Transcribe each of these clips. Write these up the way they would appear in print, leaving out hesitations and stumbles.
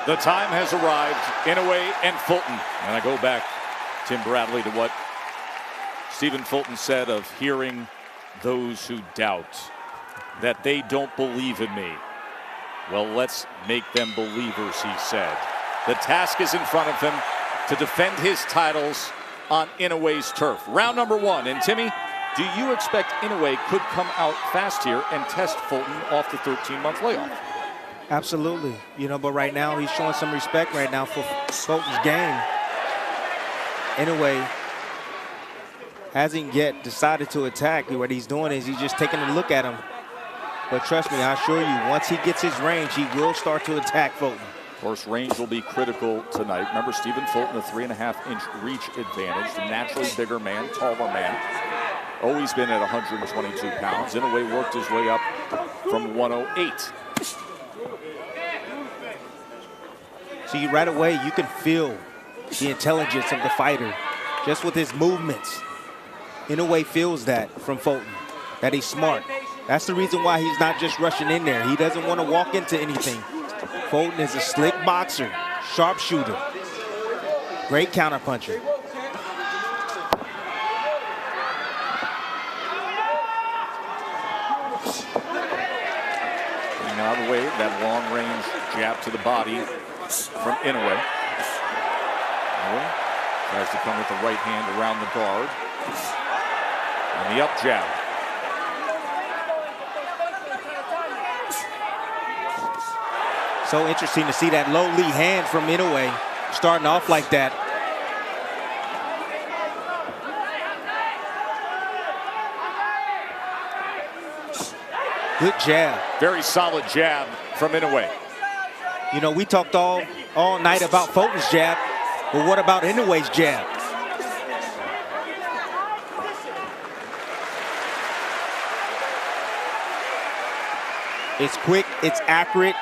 The time has arrived. Inoue and Fulton. And I go back, Tim Bradley, to what Stephen Fulton said of hearing those who doubt that they don't believe in me. Well, let's make them believers, he said. The task is in front of him to defend his titles on Inoue's turf. Round number one. And Timmy, do you expect Inoue could come out fast here and test Fulton off the 13-month layoff? Absolutely. You know, but right now he's showing some respect right now for Fulton's game. Inoue hasn't yet decided to attack. What he's doing is he's just taking a look at him. But trust me, I assure you, once he gets his range, he will start to attack Fulton. Of course, range will be critical tonight. Remember, Stephen Fulton, a 3.5-inch reach advantage. The naturally bigger man, taller man. Always been at 122 pounds. Inoue worked his way up from 108. See, right away, you can feel the intelligence of the fighter just with his movements. Inoue feels that from Fulton, that he's smart. That's the reason why he's not just rushing in there. He doesn't want to walk into anything. Fulton is a slick boxer, sharpshooter, great counterpuncher. Getting out of the way, that long-range jab to the body from Inoue. Inoue tries to come with the right hand around the guard. And the up jab. So interesting to see that low lead hand from Inoue starting off like that. Good jab. Very solid jab from Inoue. You know, we talked all night about Fulton's jab, but what about Inoue's jab? It's quick, it's accurate.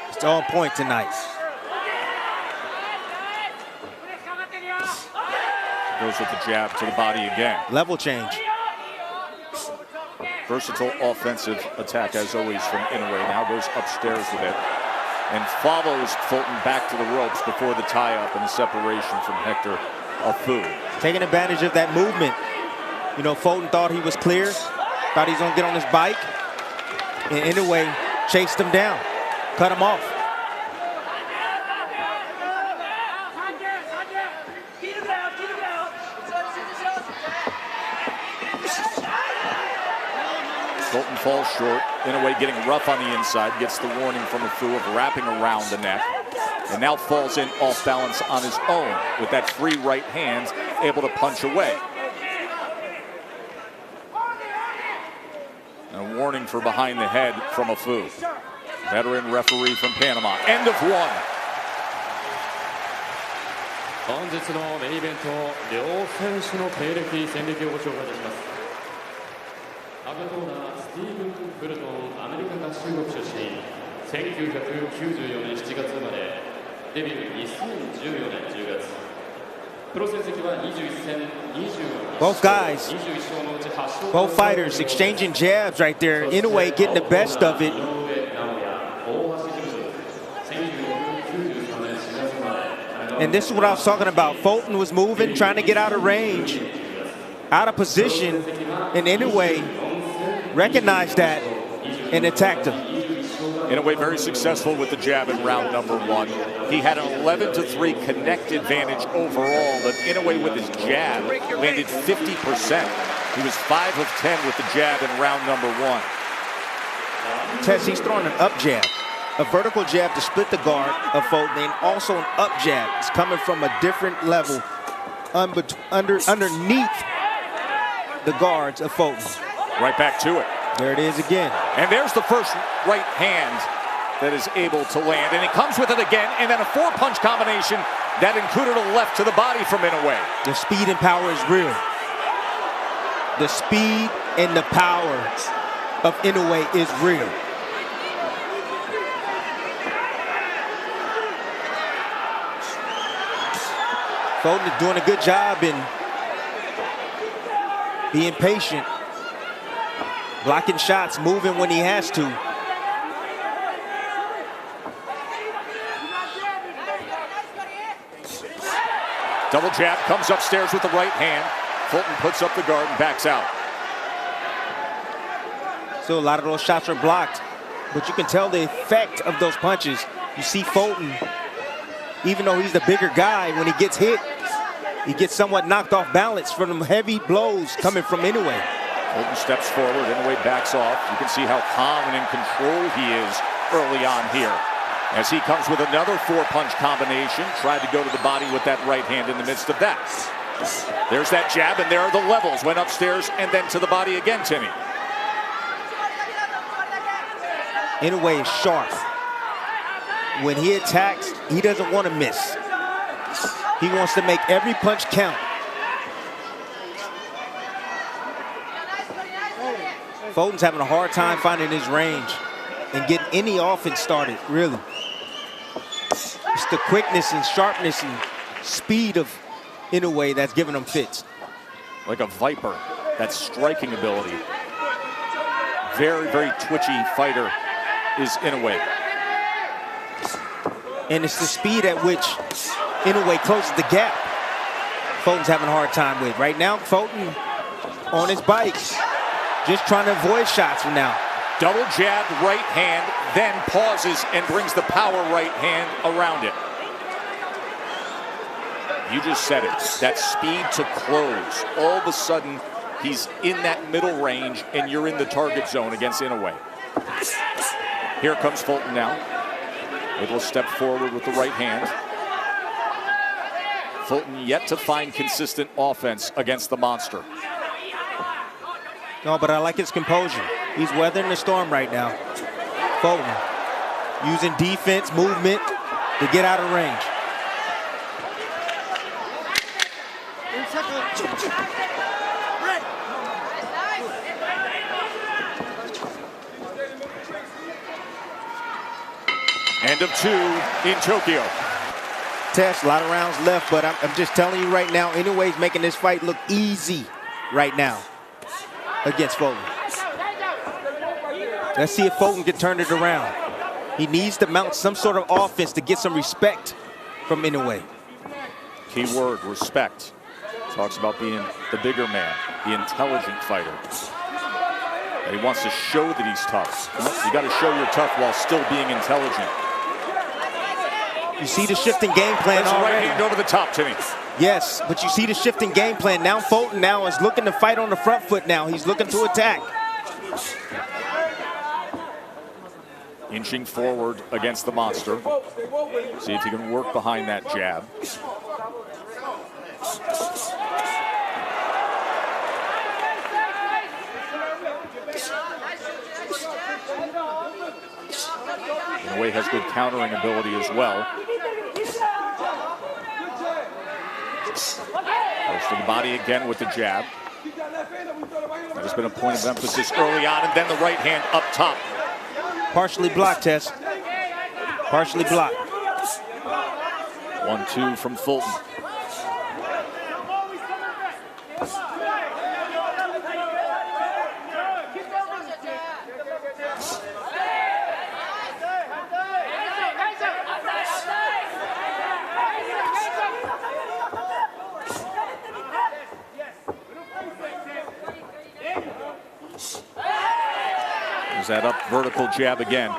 It's on point tonight. Goes with the jab to the body again. Level change. Versatile offensive attack, as always, from Inoue. Now goes upstairs with it and follows Fulton back to the ropes before the tie-up and the separation from Hector Afu. Taking advantage of that movement. You know, Fulton thought he was clear, thought he was going to get on his bike, and Inoue chased him down, cut him off. Fulton falls short. Inoue getting rough on the inside, gets the warning from Afu of wrapping around the neck, and now falls in off balance on his own with that free right hand, able to punch away. A warning for behind the head from Afu. Veteran referee from Panama. End of one. 本日のメインイベント、両選手の経歴、戦歴をご紹介いたします。赤コーナー、スティーブン・フルトン、アメリカ合衆国出身、1994年7月生まれ、デビュー2014年10月。プロ成績は21戦21 Both guys, both fighters exchanging jabs right there. Inoue getting the best of it. And this is what I was talking about. Fulton was moving, trying to get out of range, out of position, and Inoue recognized that and attacked him. Inoue very successful with the jab in round number one. He had an 11-3 connect advantage overall, but Inoue with his jab landed 50%. He was 5 of 10 with the jab in round number one. Tess, he's throwing an up jab, a vertical jab to split the guard of Fulton, and also an up jab. It's coming from a different level underneath the guards of Fulton. Right back to it. There it is again. And there's the first right hand that is able to land. And he comes with it again, and then a 4-punch combination that included a left to the body from Inoue. The speed and power is real. The speed and the power of Inoue is real. Fulton is doing a good job in being patient, blocking shots, moving when he has to. Double jab, comes upstairs with the right hand. Fulton puts up the guard and backs out. So a lot of those shots are blocked, but you can tell the effect of those punches. You see Fulton, even though he's the bigger guy, when he gets hit, he gets somewhat knocked off balance from the heavy blows coming from Inoue. Fulton steps forward, Inoue backs off. You can see how calm and in control he is early on here. As he comes with another 4-punch combination, tried to go to the body with that right hand in the midst of that. There's that jab, and there are the levels. Went upstairs and then to the body again, Timmy. Inoue is sharp. When he attacks, he doesn't want to miss. He wants to make every punch count. Fulton's having a hard time finding his range and getting any offense started, really. It's the quickness and sharpness and speed of Inoue that's giving him fits. Like a viper, that striking ability. Very, very twitchy fighter is Inoue. And it's the speed at which Inoue closes the gap Fulton's having a hard time with. Right now, Fulton on his bike, just trying to avoid shots from now. Double jab, right hand, then pauses and brings the power right hand around it. You just said it, that speed to close. All of a sudden, he's in that middle range and you're in the target zone against Inoue. Here comes Fulton now. Able to step forward with the right hand. Fulton yet to find consistent offense against the monster. No, but I like his composure. He's weathering the storm right now. Fulton using defense, movement to get out of range. End of 2 in Tokyo. Tess, a lot of rounds left, but I'm just telling you right now, Inoue's making this fight look easy right now against Fulton. Let's see if Fulton can turn it around. He needs to mount some sort of offense to get some respect from Inoue. Key word, respect. Talks about being the bigger man, the intelligent fighter. And he wants to show that he's tough. You got to show you're tough while still being intelligent. You see the shifting game plan That's already. Right hand over the top, Timmy. Yes, but you see the shifting game plan. Now Fulton now is looking to fight on the front foot now. He's looking to attack. Inching forward against the monster. See if he can work behind that jab. Inoue has good countering ability as well. Goes to the body again with the jab. That has been a point of emphasis early on, and then the right hand up top. Partially blocked, Tess. Partially blocked. 1-2 from Fulton. There's that up vertical jab again.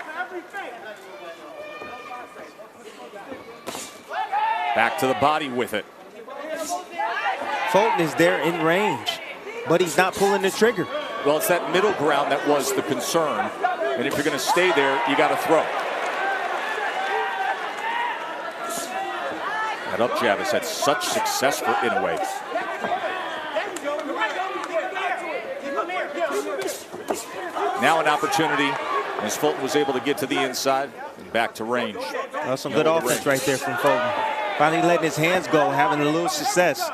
Back to the body with it. Fulton is there in range, but he's not pulling the trigger. Well, it's that middle ground that was the concern. And if you're going to stay there, you got to throw. That up jab has had such success for Inoue. Now an opportunity as Fulton was able to get to the inside and back to range. That's some good offense right there from Fulton. Finally letting his hands go, having a little success.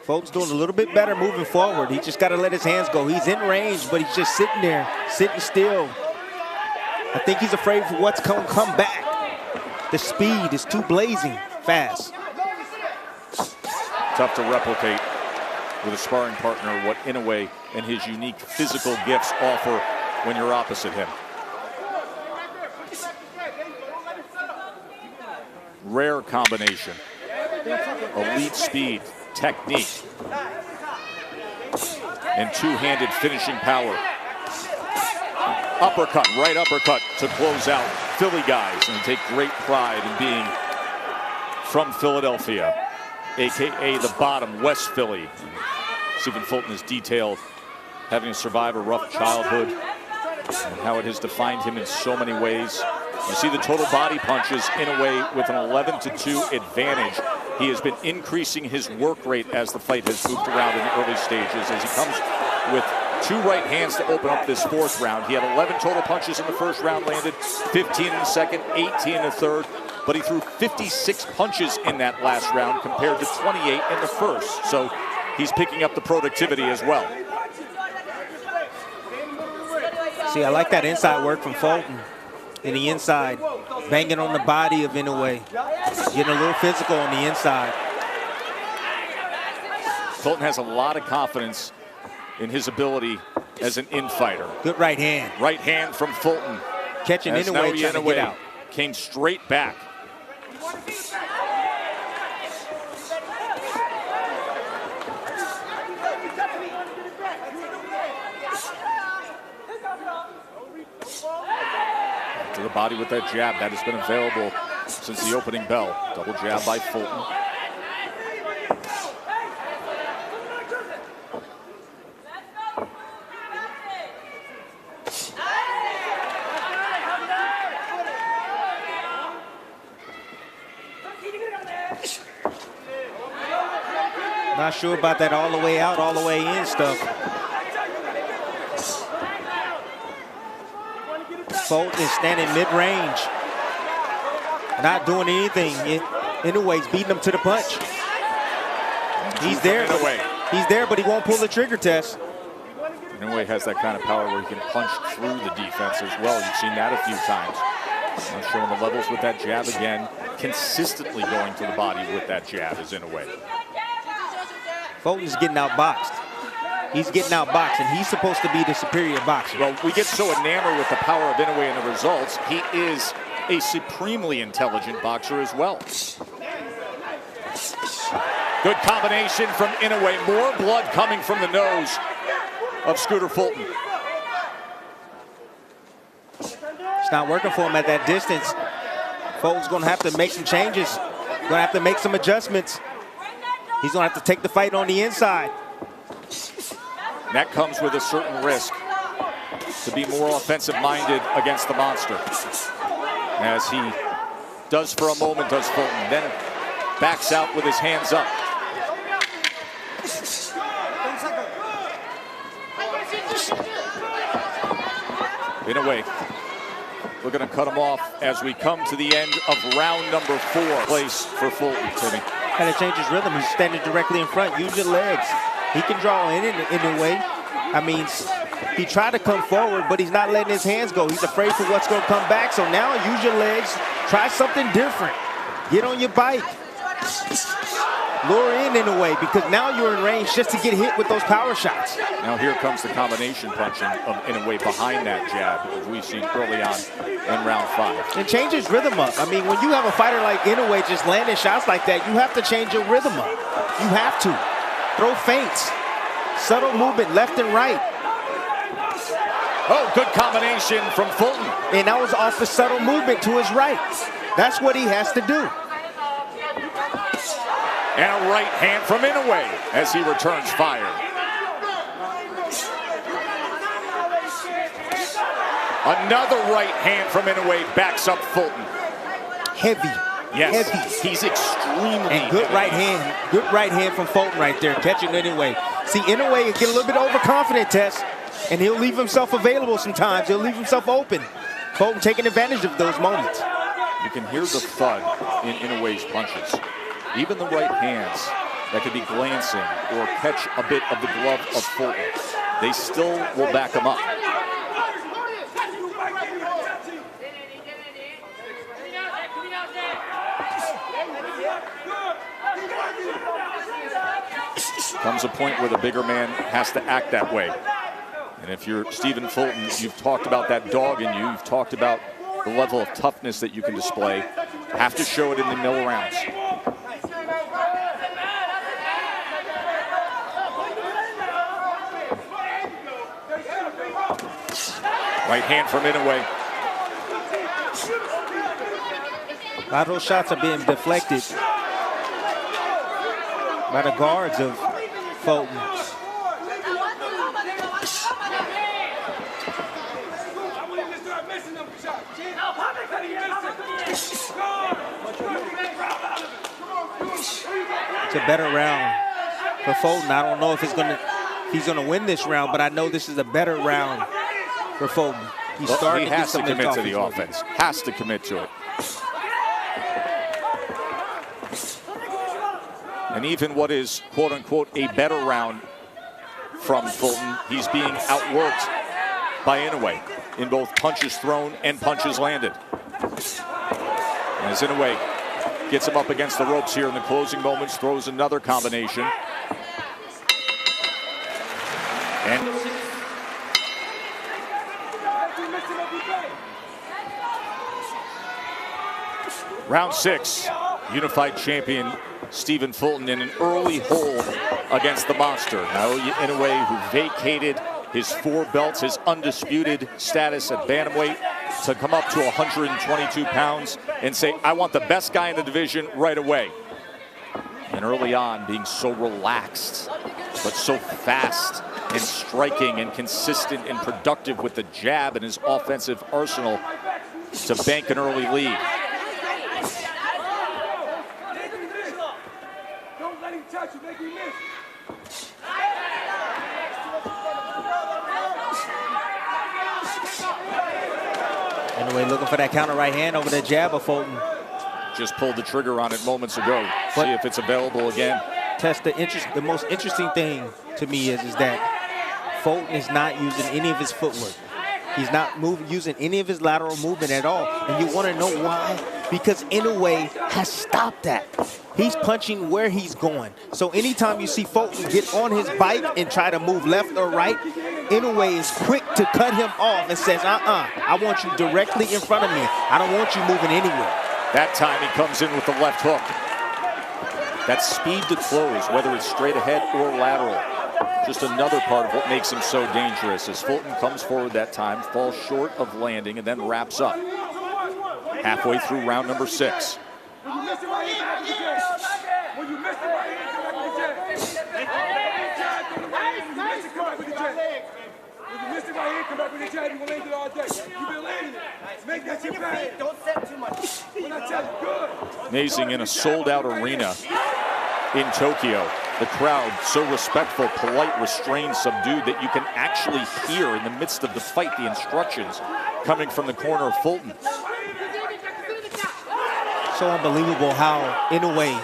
Fulton's doing a little bit better moving forward. He just got to let his hands go. He's in range, but he's just sitting there, sitting still. I think he's afraid for what's going to come back. The speed is too blazing fast. Tough to replicate with a sparring partner what Inoue and his unique physical gifts offer when you're opposite him. Rare combination. Elite speed, technique, and two-handed finishing power. Uppercut, right uppercut to close out. Philly guys, and take great pride in being from Philadelphia, AKA the bottom, West Philly. Stephen Fulton has detailed having to survive a rough childhood and how it has defined him in so many ways. You see the total body punches in a way with an 11-2 advantage. He has been increasing his work rate as the fight has moved around in the early stages, as he comes with 2 right hands to open up this 4th round. He had 11 total punches in the 1st round, landed 15 in the 2nd, 18 in the 3rd, but he threw 56 punches in that last round compared to 28 in the 1st. So he's picking up the productivity as well. See, I like that inside work from Fulton. In the inside, banging on the body of Inoue, getting a little physical on the inside. Fulton has a lot of confidence in his ability as an infighter. Good right hand. Right hand from Fulton. Catching Inoue, trying to get out. Came straight back. To the body with that jab. That has been available since the opening bell. Double jab by Fulton. Not sure about that all the way out, all the way in stuff. Fulton is standing mid-range, not doing anything. Inoue's beating him to the punch. He's there. He's there, but he won't pull the trigger test. Inoue has that kind of power where he can punch through the defense as well. You've seen that a few times. Now showing the levels with that jab again. Consistently going to the body with that jab is Inoue. Fulton's getting outboxed. He's getting outboxed, and he's supposed to be the superior boxer. Well, we get so enamored with the power of Inoue and the results. He is a supremely intelligent boxer as well. Good combination from Inoue. More blood coming from the nose of Scooter Fulton. It's not working for him at that distance. Fulton's going to have to make some changes. Going to have to make some adjustments. He's going to have to take the fight on the inside. That comes with a certain risk to be more offensive-minded against the monster. As he does for a moment, does Fulton, then backs out with his hands up. Inoue, we're going to cut him off as we come to the end of round number 4. Place for Fulton, Timmy. Got to change his rhythm. He's standing directly in front. Use your legs. He can draw in a way. I mean, he tried to come forward, but he's not letting his hands go. He's afraid for what's going to come back. So now use your legs. Try something different. Get on your bike. Lure in a way, because now you're in range just to get hit with those power shots. Now here comes the combination punching of Inoue behind that jab, as we've seen early on in round 5. And change his rhythm up. I mean, when you have a fighter like Inoue just landing shots like that, you have to change your rhythm up. You have to. Throw feints. Subtle movement left and right. Oh, good combination from Fulton. And that was off the subtle movement to his right. That's what he has to do. And a right hand from Inoue as he returns fire. Another right hand from Inoue backs up Fulton. Heavy. Yes, heavy. He's extremely and good heavy. right hand. Good right hand from Fulton right there, catching Inoue. See, Inoue get a little bit overconfident, Tess, and he'll leave himself available sometimes. He'll leave himself open. Fulton taking advantage of those moments. You can hear the thud in Inoue's punches. Even the right hands that could be glancing or catch a bit of the glove of Fulton, they still will back him up. Comes a point where the bigger man has to act that way. And if you're Stephen Fulton, you've talked about that dog in you. You've talked about the level of toughness that you can display. Have to show it in the middle rounds. Right hand from Inoue. A lot of those shots are being deflected by the guards of Fulton. It's a better round for Fulton. I don't know if he's gonna win this round, but I know this is a better round for Fulton. He has to commit to the offense. Has to commit to it. And even what is, quote unquote, a better round from Fulton, he's being outworked by Inoue in both punches thrown and punches landed. As Inoue gets him up against the ropes here in the closing moments, throws another combination. And round 6, unified champion Stephen Fulton in an early hold against the monster. Now Inoue, who vacated his 4 belts, his undisputed status at bantamweight, to come up to 122 pounds and say, I want the best guy in the division right away. And early on, being so relaxed, but so fast and striking and consistent and productive with the jab and his offensive arsenal to bank an early lead. Anyway, looking for that counter right hand over the jab of Fulton. Just pulled the trigger on it moments ago. See if it's available again. Tess, the most interesting thing to me is that Fulton is not using any of his footwork. He's not using any of his lateral movement at all. And you want to know why? Because Inoue has stopped that. He's punching where he's going. So anytime you see Fulton get on his bike and try to move left or right, Inoue is quick to cut him off and says, I want you directly in front of me. I don't want you moving anywhere. That time he comes in with the left hook. That speed to close, whether it's straight ahead or lateral, just another part of what makes him so dangerous. As Fulton comes forward that time, falls short of landing, and then wraps up. Halfway through round number 6. Amazing, in a sold-out arena in Tokyo. The crowd so respectful, polite, restrained, subdued that you can actually hear in the midst of the fight the instructions coming from the corner of Fulton. So unbelievable how Inoue,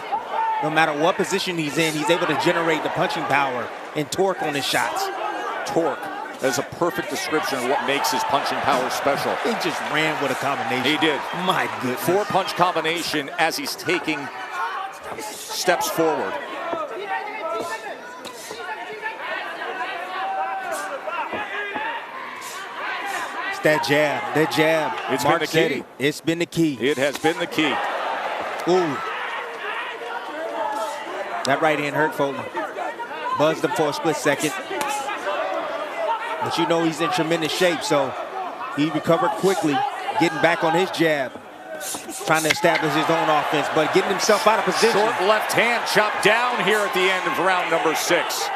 no matter what position he's in, he's able to generate the punching power and torque on his shots. Torque. That's a perfect description of what makes his punching power special. He just ran with a combination. He did. My goodness. 4-punch combination as he's taking steps forward. It's that jab. That jab. It's been the key. It's been the key. It has been the key. Ooh. That right hand hurt Fulton. Buzzed him for a split second. But you know he's in tremendous shape, so he recovered quickly, getting back on his jab, trying to establish his own offense, but getting himself out of position. Short left hand chopped down here at the end of round number 6.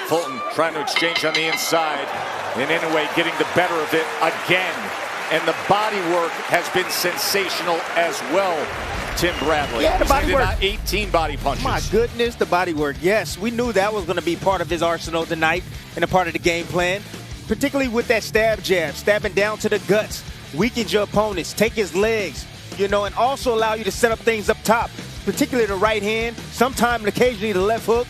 Fulton trying to exchange on the inside, and Inoue getting the better of it again. And the body work has been sensational as well. Tim Bradley. Yeah, the body work. 18 body punches. My goodness, the body work. Yes, we knew that was going to be part of his arsenal tonight and a part of the game plan, particularly with that stab jab, stabbing down to the guts, weakens your opponents, take his legs, and also allow you to set up things up top, particularly the right hand, sometimes and occasionally the left hook.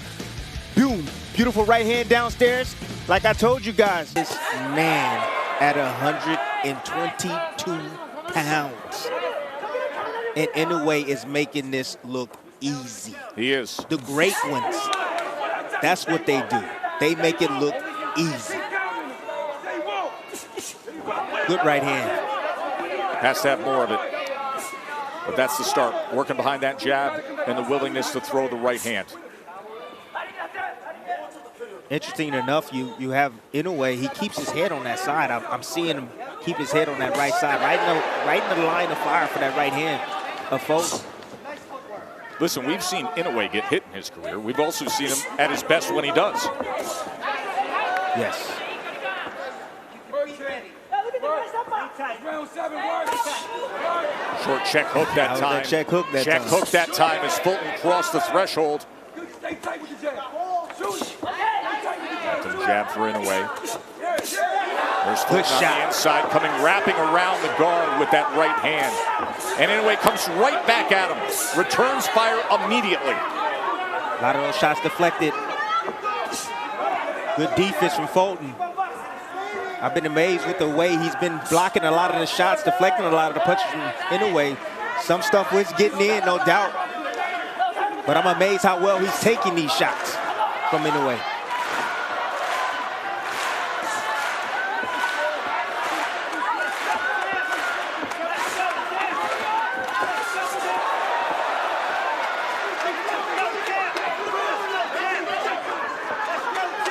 Boom, beautiful right hand downstairs. Like I told you guys, this man at 122 pounds. And Inoue is making this look easy. He is. The great ones, that's what they do. They make it look easy. Good right hand. Has to have more of it. But that's the start. Working behind that jab and the willingness to throw the right hand. Interesting enough, you have Inoue. He keeps his head on that side. I'm seeing him keep his head on that right side, right in the line of fire for that right hand of Fulton. Listen, we've seen Inoue get hit in his career. We've also seen him at his best when he does. Yes. Short check hook that time. Check hook that time as Fulton crossed the threshold. To the jab for Inoue. There's Fulton on the inside, coming wrapping around the guard with that right hand. And Inoue comes right back at him. Returns fire immediately. A lot of those shots deflected. Good defense from Fulton. I've been amazed with the way he's been blocking a lot of the shots, deflecting a lot of the punches from Inoue. Some stuff was getting in, no doubt. But I'm amazed how well he's taking these shots from Inoue.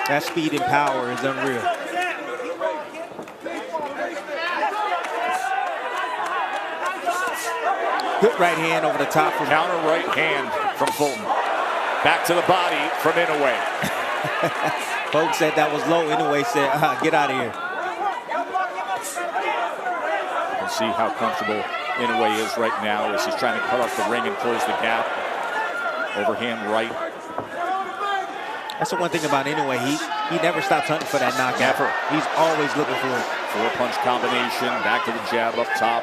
That speed and power is unreal. Good right hand over the top. Counter right hand from Fulton. Back to the body from Inoue. Folks said that was low. Inoue said, get out of here. You can see how comfortable Inoue is right now as he's trying to cut off the ring and close the gap. Overhand right. That's the one thing about Inoue. He never stops hunting for that knockout. Never. He's always looking for it. 4-punch combination, back to the jab up top.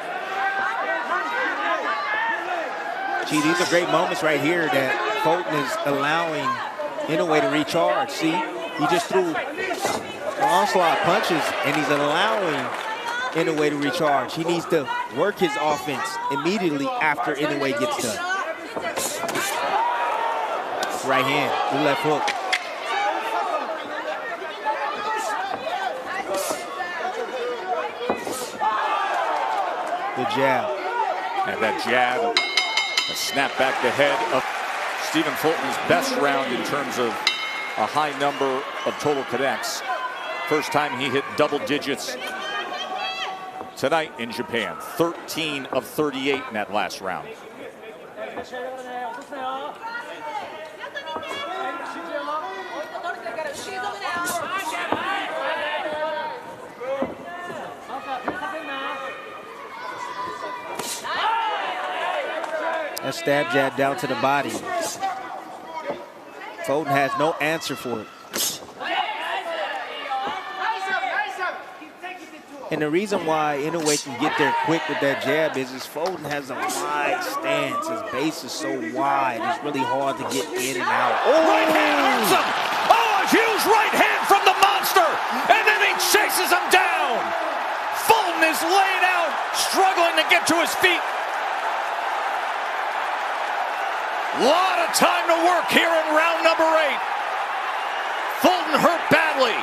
Gee, these are great moments right here that Fulton is allowing Inoue to recharge. See, he just threw an onslaught of punches, and he's allowing Inoue to recharge. He needs to work his offense immediately after Inoue gets done. Right hand, the left hook. Good jab. And that jab, a snap back the head of Stephen Fulton's best round in terms of a high number of total connects. First time he hit double digits tonight in Japan. 13 of 38 in that last round. That stab jab down to the body. Fulton has no answer for it. And the reason why Inoue can get there quick with that jab is Fulton has a wide stance. His base is so wide, it's really hard to get in and out. Oh! Right hand hurts him! Oh, a huge right hand from the monster! And then he chases him down! Fulton is laid out, struggling to get to his feet. Lot of time to work here in round number 8. Fulton hurt badly.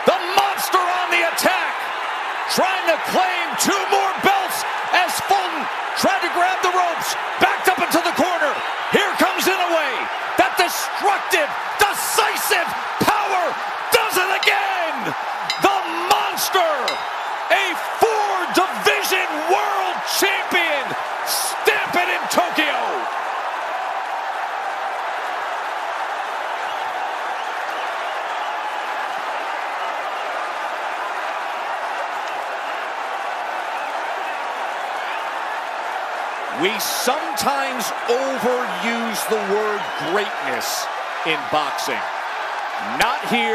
The monster on the attack, trying to claim 2 more belts as Fulton tried to grab the ropes, backed up into the corner. Here comes Inoue. That destructive, decisive power does it again. The monster, a 4-division world champion, stamping in Tokyo. We sometimes overuse the word greatness in boxing. Not here.